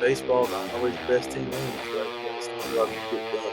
baseball, not always the best team wins, right? You got to still get done.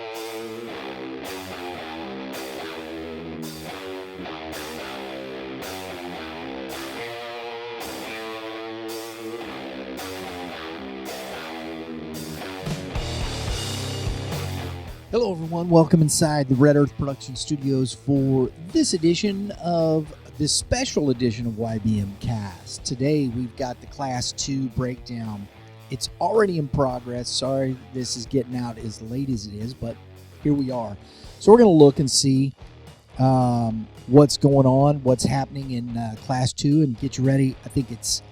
Hello, everyone. Welcome inside the Red Earth Production Studios for this edition of this special edition of YBMcast. Today, we've got the Class 2 breakdown. It's already in progress. Sorry this is getting out as late as it is, but here we are. So we're going to look and see what's going on, what's happening in Class 2, and get you ready. I think it's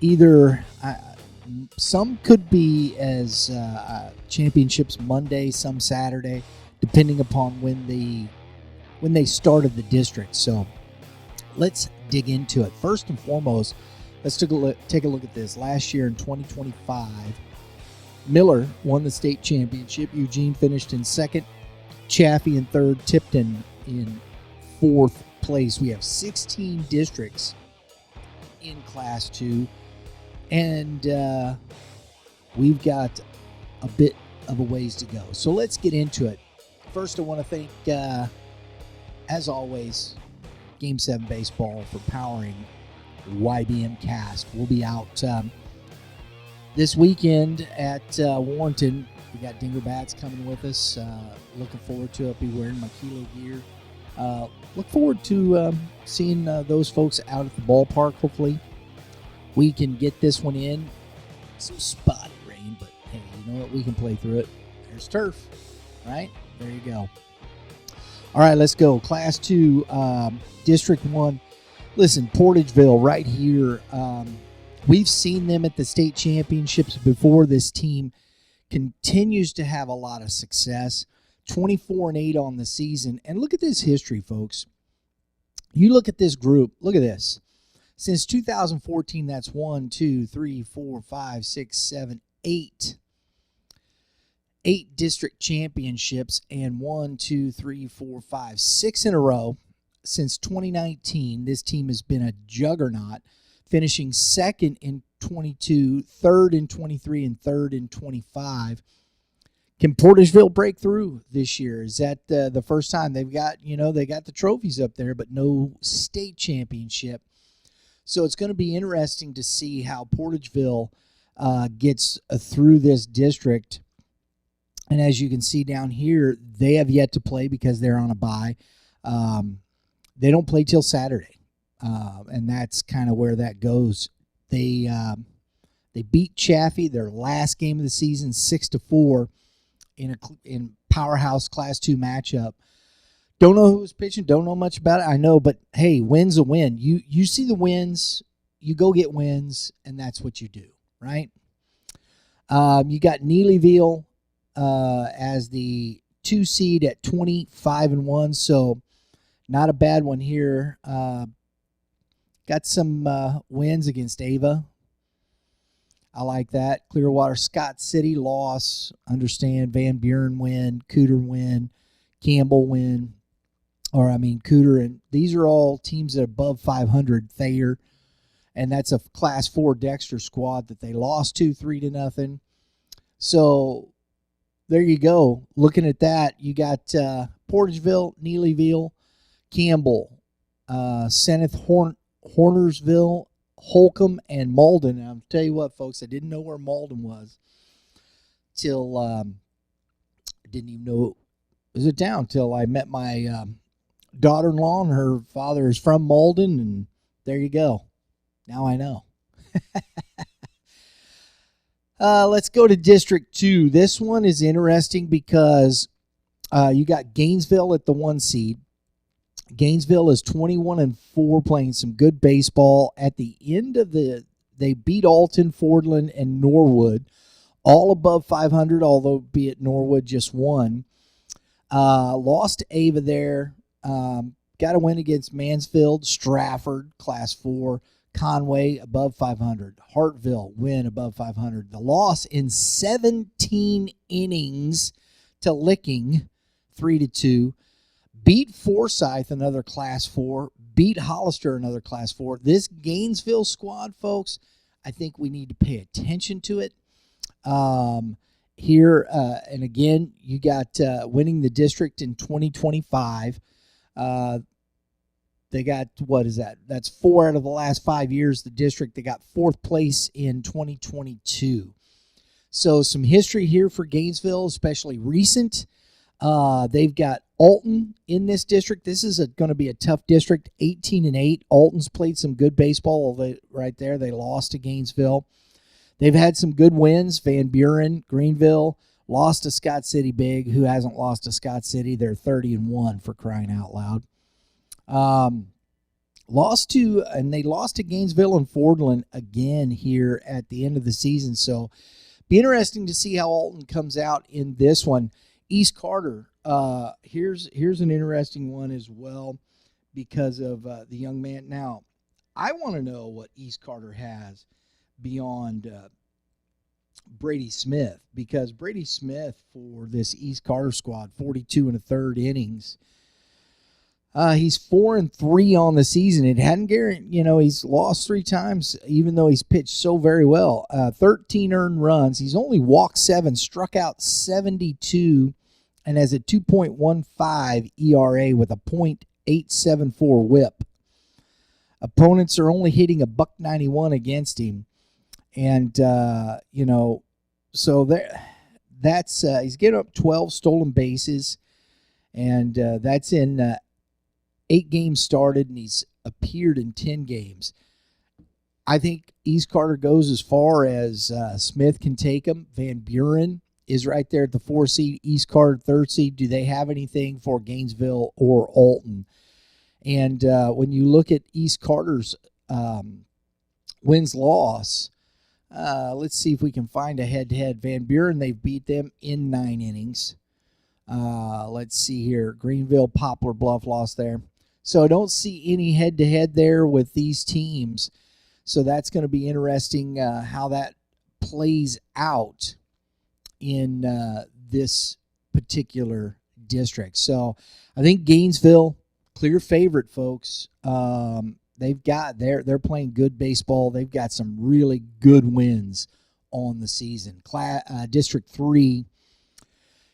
either... some could be as championships Monday, some Saturday, depending upon when they started the district. So let's dig into it. First and foremost, let's take a look at this. Last year in 2025, Miller won the state championship. Eugene finished in second, Chaffee in third, Tipton in fourth place. We have 16 districts in Class 2. And we've got a bit of a ways to go. So let's get into it. First, I want to thank, as always, Game 7 Baseball for powering YBMcast. We'll be out this weekend at Warrenton. We got Dinger Bats coming with us. Looking forward to it. I'll be wearing my Kilo gear. Look forward to seeing those folks out at the ballpark, hopefully. We can get this one in. Some spotty rain, but hey, you know what? We can play through it. There's turf, right? There you go. All right, let's go. Class 2, District 1. Listen, Portageville right here. We've seen them at the state championships before. This team continues to have a lot of success. 24-8 on the season. And look at this history, folks. You look at this group. Look at this. Since 2014, that's 1, 2, 3, 4, 5, 6, 7, 8. 8 district championships and 1, 2, 3, 4, 5, 6 in a row. Since 2019, this team has been a juggernaut, finishing second in 22, third in 23, and third in 25. Can Portageville break through this year? Is that the first time they've got, they got the trophies up there, but no state championship? So it's going to be interesting to see how Portageville gets through this district. And as you can see down here, they have yet to play because they're on a bye. They don't play till Saturday, and that's kind of where that goes. They beat Chaffee, their last game of the season, 6-4 in powerhouse Class 2 matchup. Don't know who was pitching. Don't know much about it. I know, but hey, win's a win. You see the wins, you go get wins, and that's what you do, right? You got Neelyville as the 2 seed at 25-1, so not a bad one here. Got some wins against Ava. I like that. Clearwater, Scott City loss. Understand. Van Buren win. Cooter win. Campbell win. Cooter, and these are all teams that are above 500. Thayer, and that's a Class 4 Dexter squad that they lost to 3-0. So there you go. Looking at that, you got Portageville, Neelyville, Campbell, Seneth, Hornersville, Holcomb, and Malden. And I'll tell you what, folks, I didn't know where Malden was till I didn't even know it was a town till I met my daughter-in-law, and her father is from Malden, and there you go. Now I know. Let's go to District 2. This one is interesting because you got Gainesville at the 1 seed. Gainesville is 21-4, playing some good baseball. At the end of they beat Alton, Fordland, and Norwood, all above 500, although be it Norwood just won. Lost to Ava there. Got a win against Mansfield, Strafford, Class 4, Conway, above 500. Hartville, win above 500. The loss in 17 innings to Licking, 3-2. Beat Forsyth, another Class 4. Beat Hollister, another Class 4. This Gainesville squad, folks, I think we need to pay attention to it. Here, and again, you got winning the district in 2025. They got, what is that? That's 4 out of the last 5 years. The district, they got 4th place in 2022. So some history here for Gainesville, especially recent. They've got Alton in this district. This is going to be a tough district, 18-8. Alton's played some good baseball right there. They lost to Gainesville. They've had some good wins. Van Buren, Greenville, lost to Scott City Big. Who hasn't lost to Scott City? They're 30-1 for crying out loud. They lost to Gainesville and Fordland again here at the end of the season. So be interesting to see how Alton comes out in this one. East Carter, here's an interesting one as well because of the young man. Now, I want to know what East Carter has beyond Brady Smith, because Brady Smith for this East Carter squad, 42 1/3 innings. He's 4-3 on the season. It hadn't guaranteed, he's lost 3 times, even though he's pitched so very well. 13 earned runs. He's only walked 7, struck out 72, and has a 2.15 ERA with a .874 WHIP. Opponents are only hitting a .191 against him, and so that's he's getting up 12 stolen bases, and that's in 8 games started, and he's appeared in 10 games. I think East Carter goes as far as Smith can take him. Van Buren is right there at the 4 seed. East Carter 3rd seed. Do they have anything for Gainesville or Alton? And when you look at East Carter's wins-loss, let's see if we can find a head-to-head. Van Buren, they've beat them in 9 innings. Let's see here. Greenville, Poplar Bluff lost there. So I don't see any head-to-head there with these teams. So that's going to be interesting how that plays out in this particular district. So I think Gainesville, clear favorite, folks. They're playing good baseball. They've got some really good wins on the season. District 3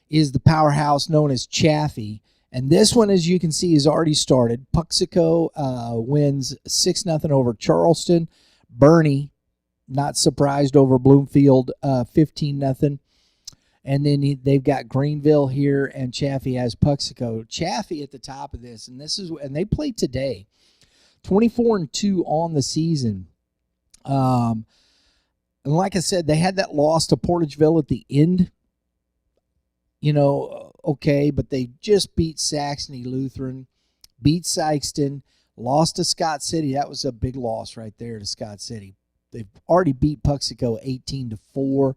is the powerhouse known as Chaffee. And this one, as you can see, has already started. Puxico wins 6-0 over Charleston. Bernie, not surprised, over Bloomfield, 15-0. And then they've got Greenville here, and Chaffee has Puxico. Chaffee at the top of this, and they play today. 24-2 on the season. And like I said, they had that loss to Portageville at the end. Okay, but they just beat Saxony Lutheran, beat Sykeston, lost to Scott City. That was a big loss right there to Scott City. They've already beat Puxico 18-4.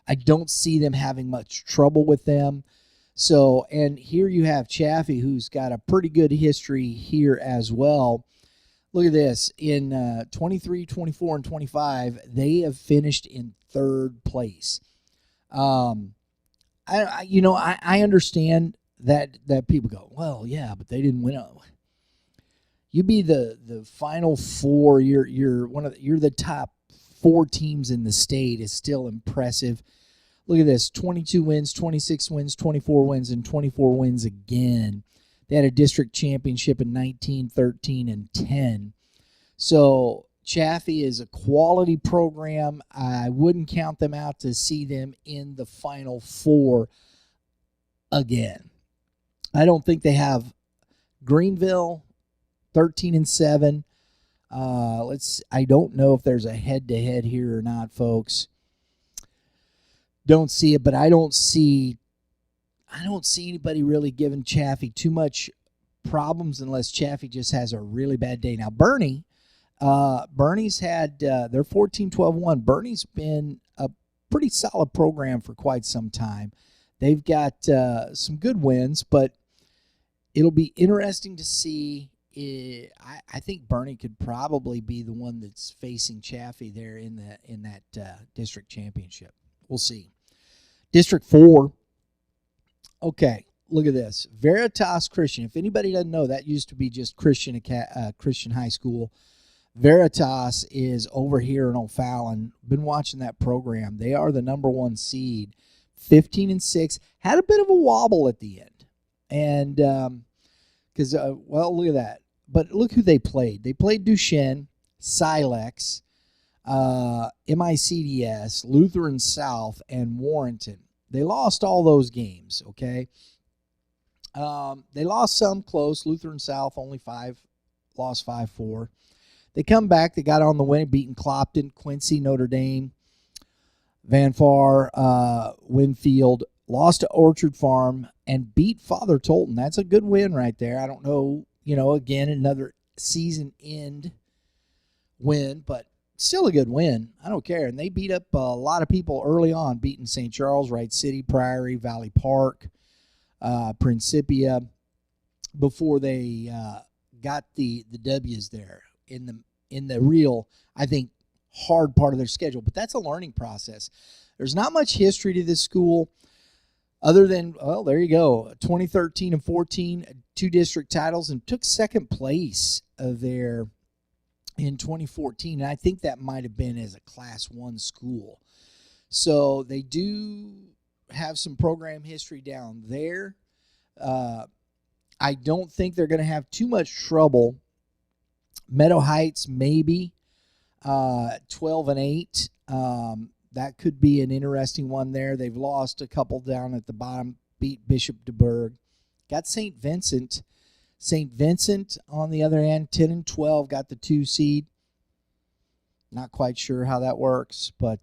I don't see them having much trouble with them. So, and here you have Chaffee, who's got a pretty good history here as well. Look at this. In 23, 24, and 25, they have finished in 3rd place. I understand that people go, well, yeah, but they didn't win. You be the final 4. You're the top 4 teams in the state is still impressive. Look at this: 22 wins, 26 wins, 24 wins, and 24 wins again. They had a district championship in 19, 13, and 10. So Chaffee is a quality program. I wouldn't count them out to see them in the Final 4 again. I don't think they have Greenville 13-7. I don't know if there's a head-to-head here or not, folks. Don't see it, but I don't see anybody really giving Chaffee too much problems unless Chaffee just has a really bad day. Now, Bernie's had they're 14-12-1. Bernie's been a pretty solid program for quite some time. They've got some good wins, but it'll be interesting to see. I think Bernie could probably be the one that's facing Chaffee there in that district championship. We'll see. District 4. Okay, look at this. Veritas Christian. If anybody doesn't know, that used to be just Christian High School. Veritas is over here in O'Fallon. Been watching that program. They are the number 1 seed, 15-6. Had a bit of a wobble at the end, and because well, look at that. But look who they played. They played Duchesne, Silex, MICDS, Lutheran South, and Warrenton. They lost all those games. Okay. They lost some close. Lutheran South only 5, lost 5-4. They come back. They got on the win, beating Clopton, Quincy, Notre Dame, Van Far, Winfield. Lost to Orchard Farm and beat Father Tolton. That's a good win right there. I don't know, again, another season end win, but still a good win. I don't care. And they beat up a lot of people early on, beating St. Charles, Wright City, Priory, Valley Park, Principia, before they got the W's there in the real, I think, hard part of their schedule. But that's a learning process. There's not much history to this school other than, well, there you go, 2013 and 14, 2 district titles, and took second place there in 2014. And I think that might have been as a Class 1 school. So they do have some program history down there. I don't think they're going to have too much trouble. Meadow Heights, maybe 12-8. That could be an interesting one there. They've lost a couple down at the bottom, beat Bishop DeBurgh. Got St. Vincent. St. Vincent, on the other hand, 10-12, got the 2 seed. Not quite sure how that works, but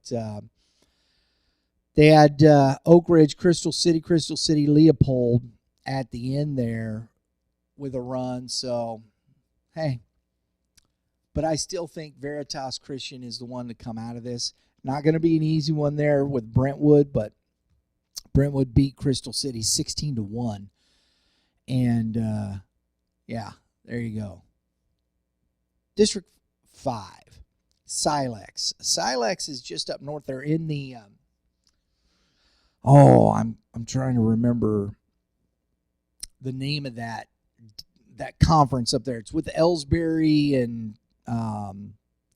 they had Oak Ridge, Crystal City, Leopold at the end there with a run. So, hey. But I still think Veritas Christian is the one to come out of this. Not going to be an easy one there with Brentwood, but Brentwood beat Crystal City 16-1. And, yeah, there you go. District 5, Silex. Silex is just up north. They're in the I'm trying to remember the name of that conference up there. It's with Ellsbury and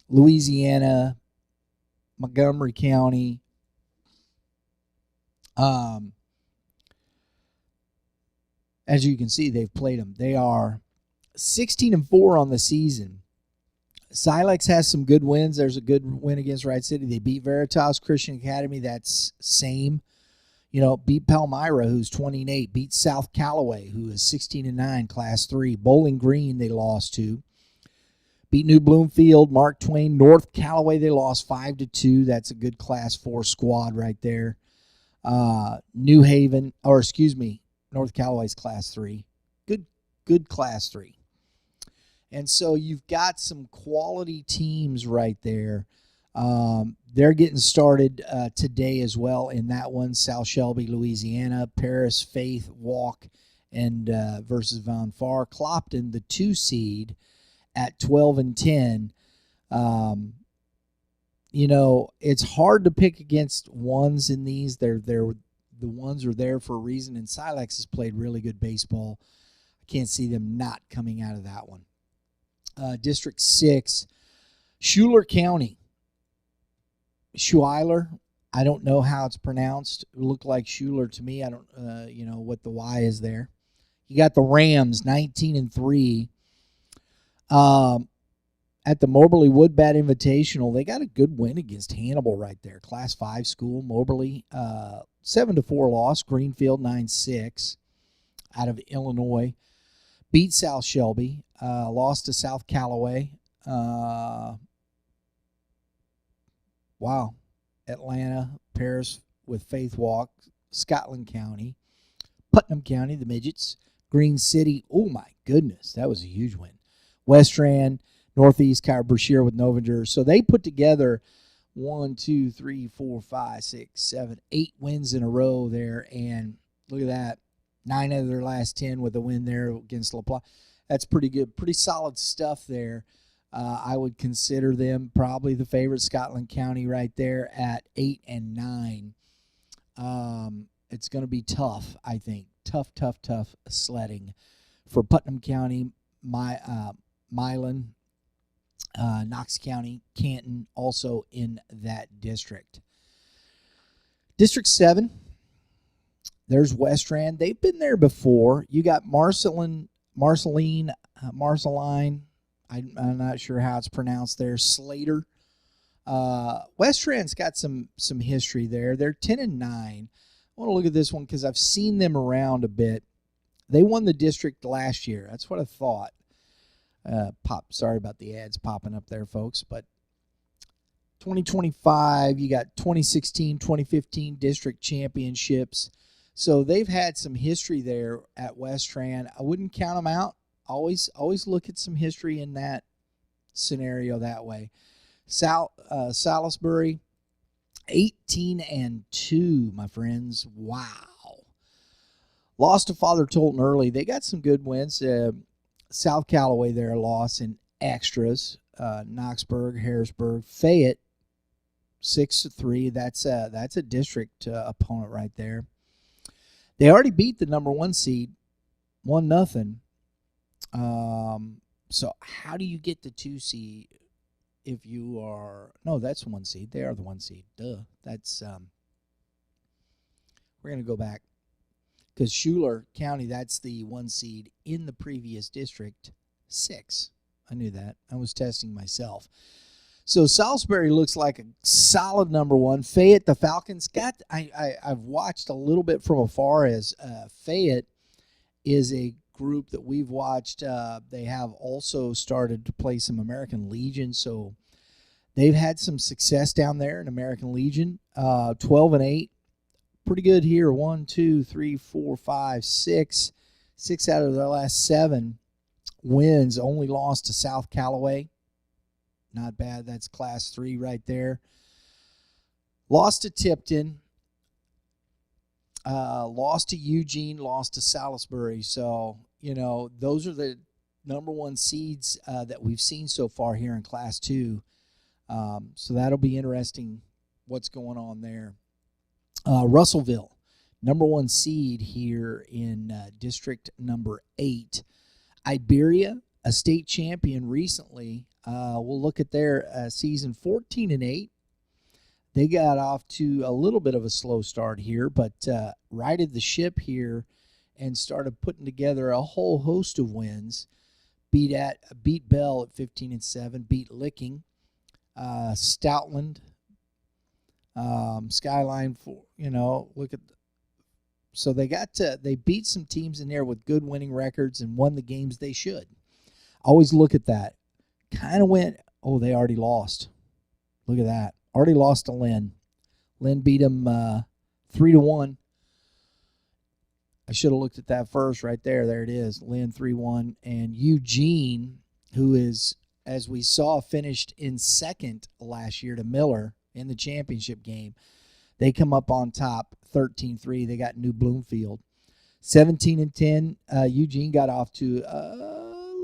Louisiana, Montgomery County. As you can see, they've played them. They are 16-4 on the season. Silex has some good wins. There's a good win against Wright City. They beat Veritas Christian Academy. That's same. Beat Palmyra, who's 20-8. Beat South Callaway, who is 16-9, Class 3. Bowling Green, they lost to. Beat New Bloomfield, Mark Twain. North Callaway, they lost 5-2. That's a good Class 4 squad right there. New Haven, North Callaway's Class 3. Good Class 3. And so you've got some quality teams right there. They're getting started today as well in that one. South Shelby, Louisiana. Paris, Faith, Walk, and versus Van Far. Clopton, the 2 seed at 12-10. It's hard to pick against ones in these. The ones are there for a reason, and Silex has played really good baseball. I can't see them not coming out of that one. District 6, Schuyler County. Schuyler, I don't know how it's pronounced. It looked like Schuyler to me. I don't what the Y is there. You got the Rams, 19-3. At the Moberly Woodbat Invitational, they got a good win against Hannibal right there. Class 5 school, Moberly, 7-4 loss. Greenfield, 9-6 out of Illinois. Beat South Shelby, lost to South Callaway. Wow. Atlanta, Paris with Faith Walk, Scotland County, Putnam County, the Midgets, Green City. Oh, my goodness. That was a huge win. Westran, Northeast, Brashear with Novinger. So they put together 8 wins in a row there. And look at that. 9 out of their last 10 with a win there against La Platte. That's pretty good. Pretty solid stuff there. I would consider them probably the favorite. Scotland County right there at 8-9. It's going to be tough, I think. Tough sledding for Putnam County, Milan, Knox County, Canton, also in that district. District 7, there's Westran. They've been there before. You got Marceline. I'm not sure how it's pronounced there. Slater. Westran's got some history there. They're 10-9. I want to look at this one because I've seen them around a bit. They won the district last year. That's what I thought. Sorry about the ads popping up there, folks. But 2025, you got 2016, 2015 district championships. So they've had some history there at Westran. I wouldn't count them out. Always look at some history in that scenario that way. Salisbury, 18-2, my friends. Wow. Lost to Father Tolton early. They got some good wins. South Callaway there, a loss in extras. Knoxburg, Harrisburg, Fayette, 6-3. That's a district opponent right there. They already beat the number 1 seed, 1-0. So how do you get the 2 seed if you are? No, that's 1 seed. They are the 1 seed. Duh. That's we're gonna go back because Schuyler County, that's the 1 seed in the previous district 6. I knew that. I was testing myself. So Salisbury looks like a solid number 1. Fayette, the Falcons got. I've watched a little bit from afar as Fayette is a group that we've watched. They have also started to play some American Legion, so they've had some success down there in American Legion. 12-8, pretty good here. 1, 2, 3, 4, 5, 6. 6 out of their last 7 wins. Only lost to South Callaway. Not bad. That's Class 3 right there. Lost to Tipton. Lost to Eugene. Lost to Salisbury. So, those are the number 1 seeds that we've seen so far here in Class 2. So that'll be interesting what's going on there. Russellville, number 1 seed here in District number 8. Iberia, a state champion recently. We'll look at their season, 14-8. They got off to a little bit of a slow start here, but righted the ship here and started putting together a whole host of wins. Beat Bell at 15-7. Beat Licking, Stoutland, Skyline. Look at. So they beat some teams in there with good winning records and won the games they should. Always look at that. Kind of went, they already lost. Look at that. Already lost to Lynn. Lynn beat them 3-1. I should have looked at that first right there. There it is. Lynn 3-1. And Eugene, who is, as we saw, finished in second last year to Miller in the championship game. They come up on top 13-3. They got New Bloomfield. 17-10. Eugene got off to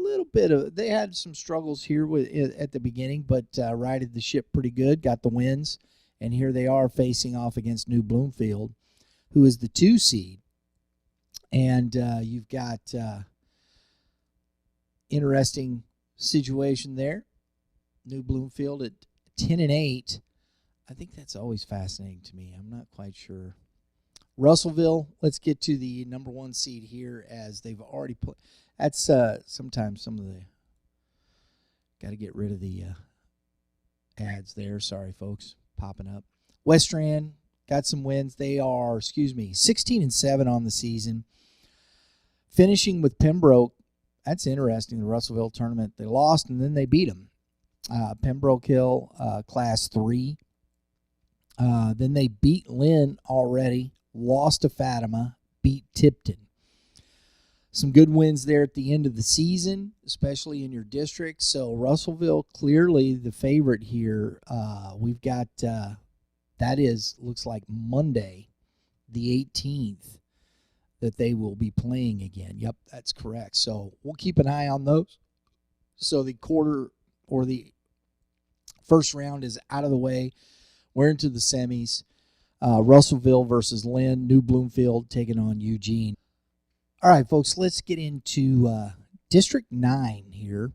little bit of, they had some struggles here at the beginning, but righted the ship pretty good, got the wins, and here they are facing off against New Bloomfield, who is the 2 seed. And you've got interesting situation there. New Bloomfield at 10-8. I think that's always fascinating to me. I'm not quite sure. Russellville, let's get to the number 1 seed here, as they've already put. That's sometimes some of the. Got to get rid of the ads there. Sorry, folks, popping up. Westran got some wins. They are, 16-7 on the season. Finishing with Pembroke. That's interesting. The Russellville tournament, they lost and then they beat them. Pembroke Hill, Class 3. Then they beat Lynn already. Lost to Fatima, beat Tipton. Some good wins there at the end of the season, especially in your district. So Russellville, clearly the favorite here. We've got, looks like Monday, the 18th, that they will be playing again. Yep, that's correct. So we'll keep an eye on those. So the quarter or the first round is out of the way. We're into the semis. Russellville versus Lynn. New Bloomfield taking on Eugene. All right, folks, let's get into District 9 here.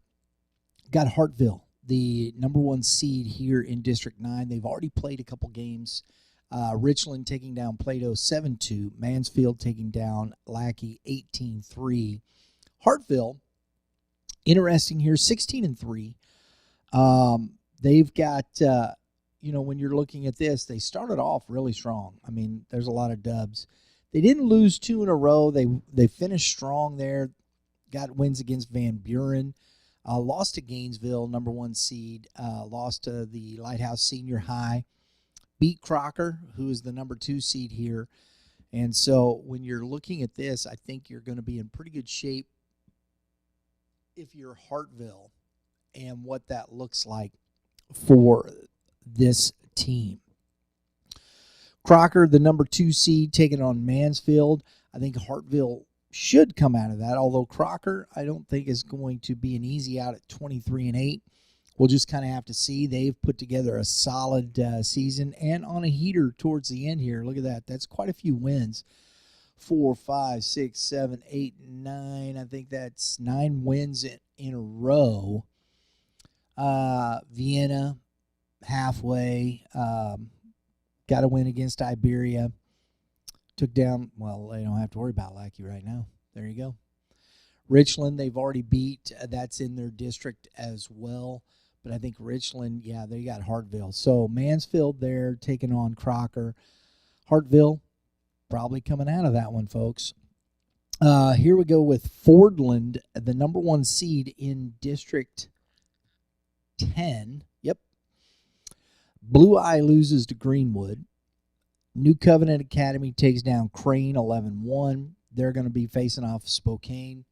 Got Hartville. the number 1 seed here in District 9. They've already played a couple games. Richland taking down Plato 7-2. Mansfield taking down Lackey 18-3. Hartville, interesting here, 16-3. They've got, when you're looking at this, they started off really strong. I mean, there's a lot of dubs. They didn't lose 2 in a row. They finished strong there. Got wins against Van Buren. Lost to Gainesville, number 1 seed. Lost to the Lighthouse Senior High. Beat Crocker, who is the number 2 seed here. And so when you're looking at this, I think you're going to be in pretty good shape if you're Hartville and what that looks like for this team. Crocker, the number 2 seed, taking on Mansfield. I think Hartville should come out of that, although Crocker I don't think is going to be an easy out at 23-8. We'll just kind of have to see. They've put together a solid season and on a heater towards the end here. Look at that. That's quite a few wins. 4, 5, 6, 7, 8, 9. I think that's 9 wins in a row. Vienna, halfway. Got a win against Iberia. Took down, well, they don't have to worry about Lackey right now. There you go. Richland, they've already beat. That's in their district as well. But I think Richland, yeah, they got Hartville. So Mansfield there taking on Crocker. Hartville probably coming out of that one, folks. Here we go with Fordland, the number 1 seed in District 10. Yep. Blue Eye loses to Greenwood. New Covenant Academy takes down Crane 11-1. They're going to be facing off Spokane.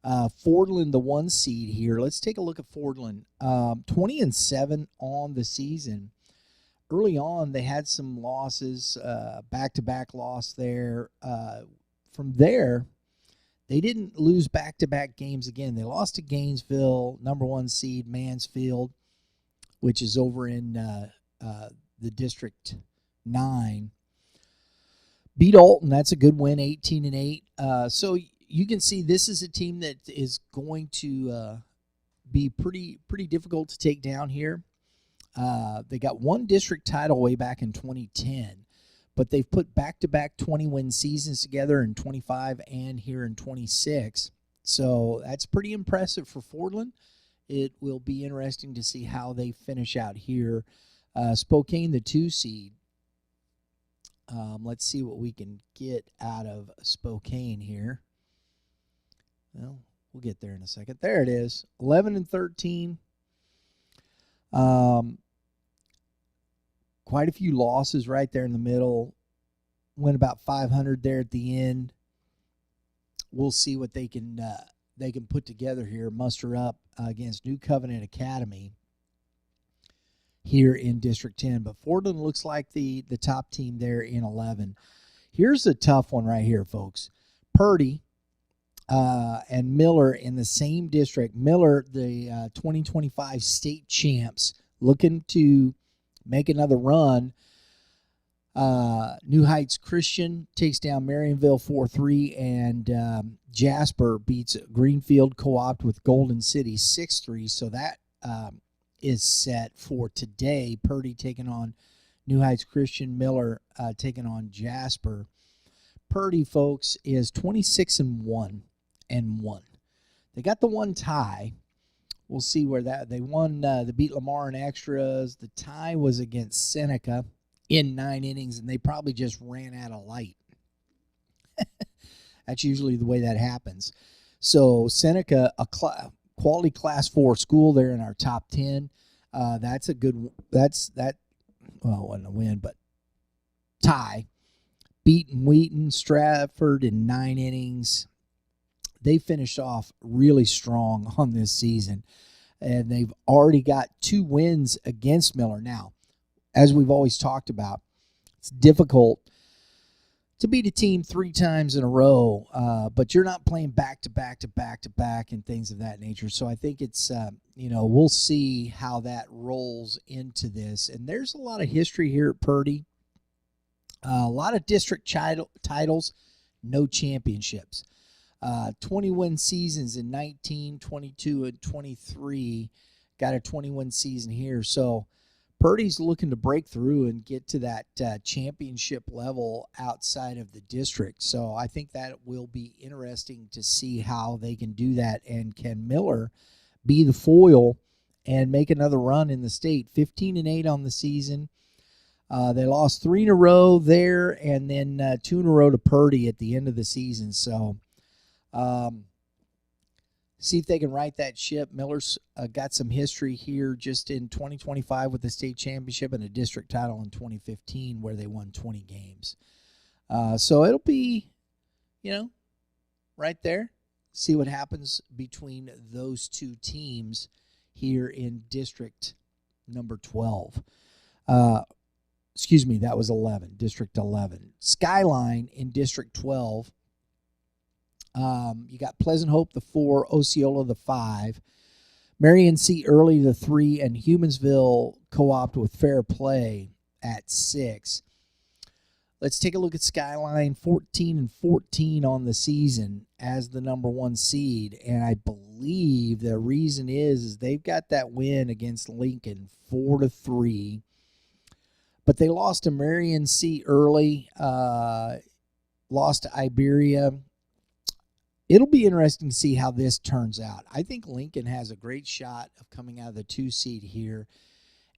Fordland, the 1 seed here. Let's take a look at Fordland. 20-7 on the season. Early on, they had some losses, back-to-back loss there. From there, they didn't lose back-to-back games again. They lost to Gainesville, number 1 seed, Mansfield, which is over in the District 9. Beat Alton, that's a good win, 18-8. So you can see this is a team that is going to be pretty difficult to take down here. They got 1 district title way back in 2010, but they've put back-to-back 20-win seasons together in 25 and here in 26. So that's pretty impressive for Fordland. It will be interesting to see how they finish out here. Spokane, the 2 seed. Let's see what we can get out of Spokane here. Well, we'll get there in a second. There it is, 11-13. Quite a few losses right there in the middle. Went about 500 there at the end. We'll see what they can put together here, muster up against New Covenant Academy here in District 10. But Fordland looks like the top team there in 11. Here's a tough one right here, folks. Purdy and Miller in the same district. Miller, the 2025 state champs, looking to make another run. New Heights Christian takes down Marionville 4-3, and Jasper beats Greenfield Co-op with Golden City 6-3. So that is set for today. Purdy taking on New Heights Christian, Miller taking on Jasper. Purdy, folks, is 26-1. They got the 1 tie. We'll see where they won. They beat Lamar in extras. The tie was against Seneca in 9 innings, and they probably just ran out of light. That's usually the way that happens. So Seneca, a quality Class 4 school there in our top 10. That's a good. Well, it wasn't a win, but tie. Beaten Wheaton, Stratford in 9 innings. They finished off really strong on this season, and they've already got 2 wins against Miller. Now, as we've always talked about, it's difficult to beat a team 3 times in a row, but you're not playing back-to-back and things of that nature. So I think it's, we'll see how that rolls into this. And there's a lot of history here at Purdy. A lot of district titles, no championships. 20-win seasons in 19, 22, and 23. got a 20-win season here. So Purdy's looking to break through and get to that championship level outside of the district. So I think that will be interesting to see how they can do that. And can Miller be the foil and make another run in the state? 15-8 on the season. They lost 3 in a row there, and then 2 in a row to Purdy at the end of the season. So see if they can right that ship. Miller's got some history here just in 2025 with the state championship and a district title in 2015 where they won 20 games. So it'll be, right there. See what happens between those two teams here in district number 12. That was 11, District 11. Skyline in District 12. You got Pleasant Hope, the 4, Osceola, the 5, Marion C. Early, the 3, and Humansville co-opt with Fair Play at 6. Let's take a look at Skyline, 14-14 on the season as the number 1 seed, and I believe the reason is they've got that win against Lincoln, 4-3. But they lost to Marion C. Early, lost to Iberia. It'll be interesting to see how this turns out. I think Lincoln has a great shot of coming out of the 2 seed here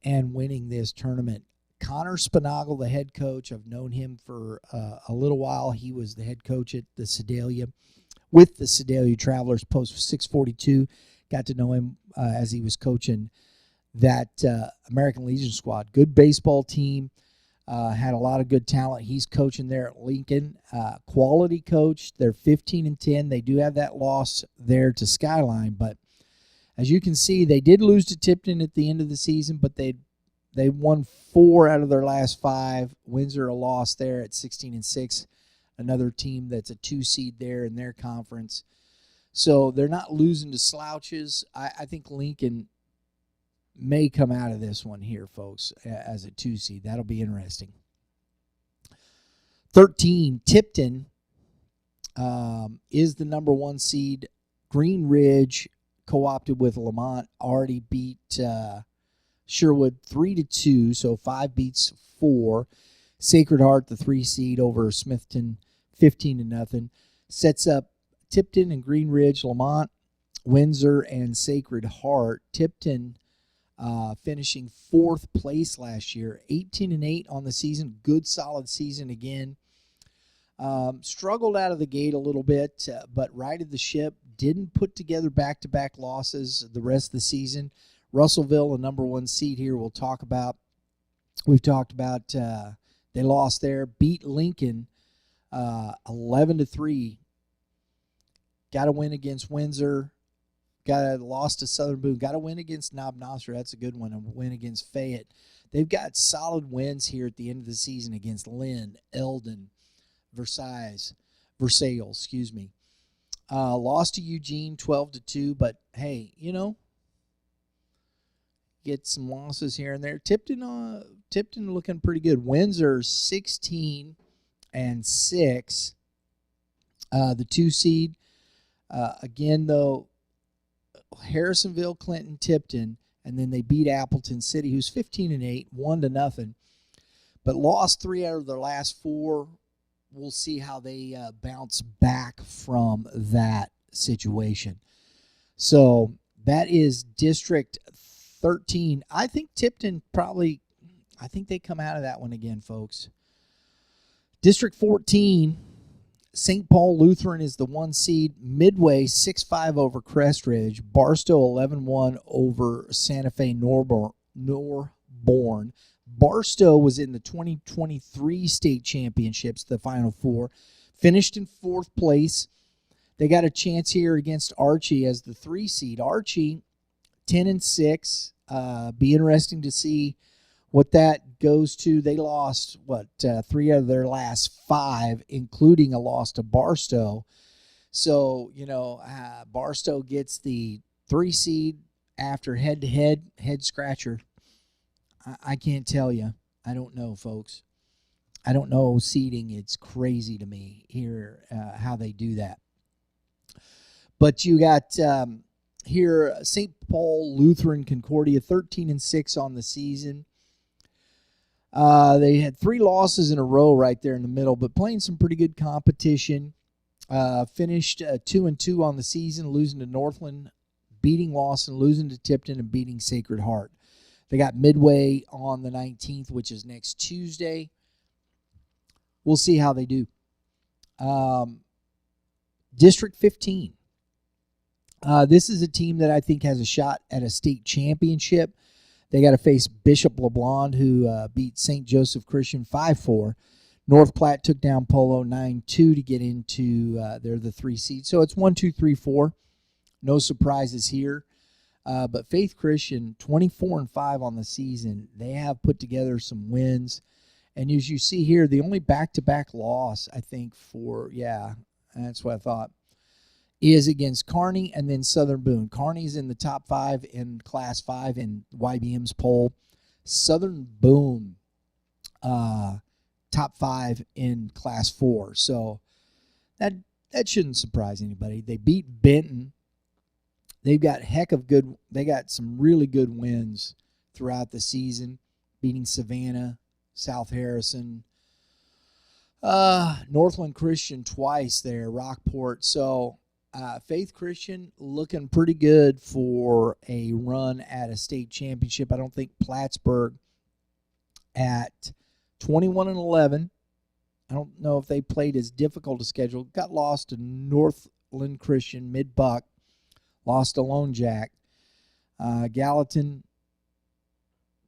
and winning this tournament. Connor Spinagle, the head coach, I've known him for a little while. He was the head coach at the Sedalia with the Sedalia Travelers post 642. Got to know him as he was coaching that American Legion squad. Good baseball team. Had a lot of good talent. He's coaching there at Lincoln. Quality coach. They're 15-10. They do have that loss there to Skyline, but as you can see, they did lose to Tipton at the end of the season, but they won 4 out of their last 5. Windsor a loss there at 16-6. Another team that's a 2 seed there in their conference. So they're not losing to slouches. I think Lincoln may come out of this one here, folks, as a 2 seed. That'll be interesting. 13, Tipton is the number 1 seed. Green Ridge co-opted with Lamont already beat Sherwood 3-2, so 5 beats 4. Sacred Heart, the 3 seed over Smithton, 15-0. Sets up Tipton and Green Ridge, Lamont, Windsor, and Sacred Heart. Tipton finishing 4th place last year, 18-8 on the season. Good, solid season again. Struggled out of the gate a little bit, but righted the ship. Didn't put together back-to-back losses the rest of the season. Russellville, the number 1 seed here, we'll talk about. We've talked about they lost there. Beat Lincoln 11-3. Got a win against Windsor. Lost to Southern Boone. Got a win against Knob Nostra. That's a good one. A win against Fayette. They've got solid wins here at the end of the season against Lynn, Eldon, Versailles. Lost to Eugene 12-2, but hey, get some losses here and there. Tipton looking pretty good. Windsor 16-6. The 2 seed. Again, though, Harrisonville, Clinton, Tipton, and then they beat Appleton City, who's 15-8, 1-0, but lost 3 out of their last 4. We'll see how they bounce back from that situation. So that is District 13. I think Tipton I think they come out of that one again, folks. District 14. St. Paul Lutheran is the 1 seed. Midway 6-5 over Crest Ridge. Barstow 11-1 over Santa Fe Norborn. Barstow was in the 2023 state championships, the Final 4. Finished in 4th place. They got a chance here against Archie as the 3 seed. Archie 10-6. Be interesting to see what that goes to. They lost, 3 out of their last 5, including a loss to Barstow. So, Barstow gets the 3 seed after head-to-head, head-scratcher. I can't tell you. I don't know, folks. I don't know seeding. It's crazy to me here how they do that. But you got here, St. Paul Lutheran Concordia, 13-6 on the season. They had 3 losses in a row right there in the middle, but playing some pretty good competition. Finished 2-2 on the season, losing to Northland, beating Lawson, losing to Tipton, and beating Sacred Heart. They got Midway on the 19th, which is next Tuesday. We'll see how they do. District 15. This is a team that I think has a shot at a state championship. They got to face Bishop LeBlond, who beat St. Joseph Christian 5-4. North Platte took down Polo 9-2 to get into they're the 3 seed. So it's 1, 2, 3, 4. No surprises here. But Faith Christian, 24-5 on the season. They have put together some wins. And as you see here, the only back-to-back loss, I think, that's what I thought, is against Kearney and then Southern Boone. Kearney's in the top 5 in Class 5 in YBM's poll. Southern Boone, top 5 in Class 4. So that shouldn't surprise anybody. They beat Benton. They've got they got some really good wins throughout the season, beating Savannah, South Harrison, Northland Christian twice there, Rockport. So Faith Christian looking pretty good for a run at a state championship. I don't think Plattsburgh at 21-11. I don't know if they played as difficult a schedule. Got lost to Northland Christian, mid-buck. Lost to Lone Jack. Gallatin.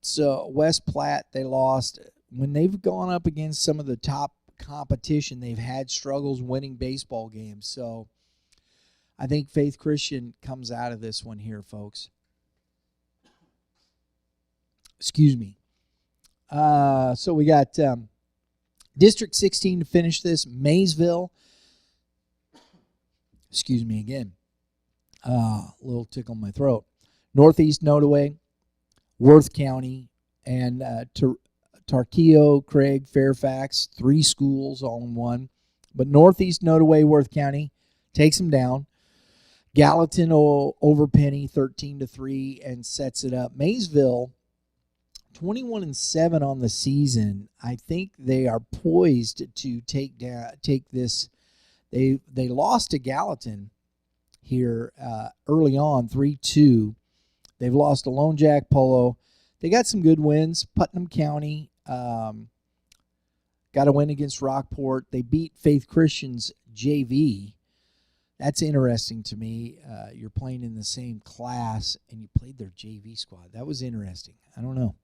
So West Platte, they lost. When they've gone up against some of the top competition, they've had struggles winning baseball games. So I think Faith Christian comes out of this one here, folks. Excuse me. So we got District 16 to finish this. Maysville. Excuse me again. A little tickle in my throat. Northeast Nodaway, Worth County, and Tarkio, Craig, Fairfax, 3 schools all in one. But Northeast Nodaway, Worth County takes them down. Gallatin over Penny, 13-3, and sets it up. Maysville, 21-7 on the season. I think they are poised to take this. They lost to Gallatin here early on, 3-2. They've lost to Lone Jack, Polo. They got some good wins. Putnam County got a win against Rockport. They beat Faith Christian's JV. That's interesting to me. You're playing in the same class, and you played their JV squad. That was interesting. I don't know.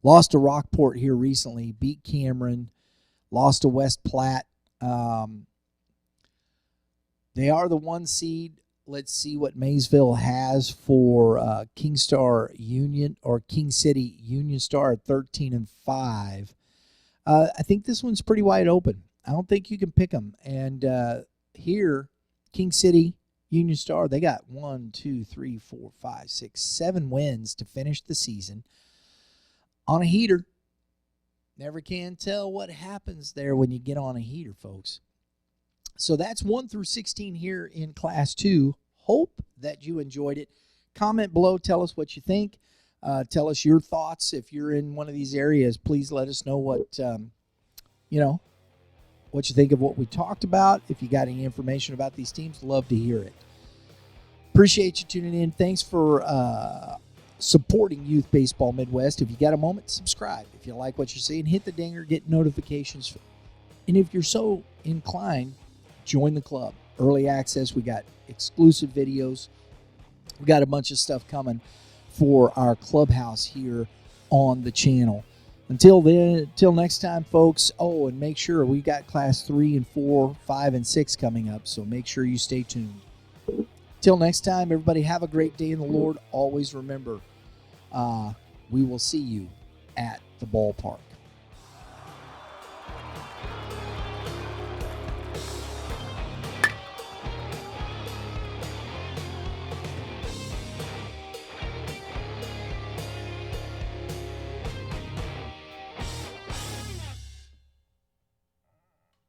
Lost to Rockport here recently. Beat Cameron. Lost to West Platte. They are the 1 seed. Let's see what Maysville has for Kingstar Union or King City Union Star at 13-5. I think this one's pretty wide open. I don't think you can pick them. And here, King City Union Star, they got 1, 2, 3, 4, 5, 6, 7 wins to finish the season on a heater. Never can tell what happens there when you get on a heater, folks. So that's 1 through 16 here in Class 2. Hope that you enjoyed it. Comment below. Tell us what you think. Tell us your thoughts. If you're in one of these areas, please let us know what what you think of what we talked about. If you got any information about these teams, love to hear it. Appreciate you tuning in. Thanks for supporting Youth Baseball Midwest. If you got a moment, subscribe. If you like what you're seeing, hit the dinger, get notifications. And if you're so inclined, join the club. Early access. We got exclusive videos. We got a bunch of stuff coming for our clubhouse here on the channel. Until then, until next time, folks. Oh, and make sure we got Class 3 and 4, 5, and 6 coming up. So make sure you stay tuned. Till next time, everybody have a great day in the Lord. Always remember, we will see you at the ballpark.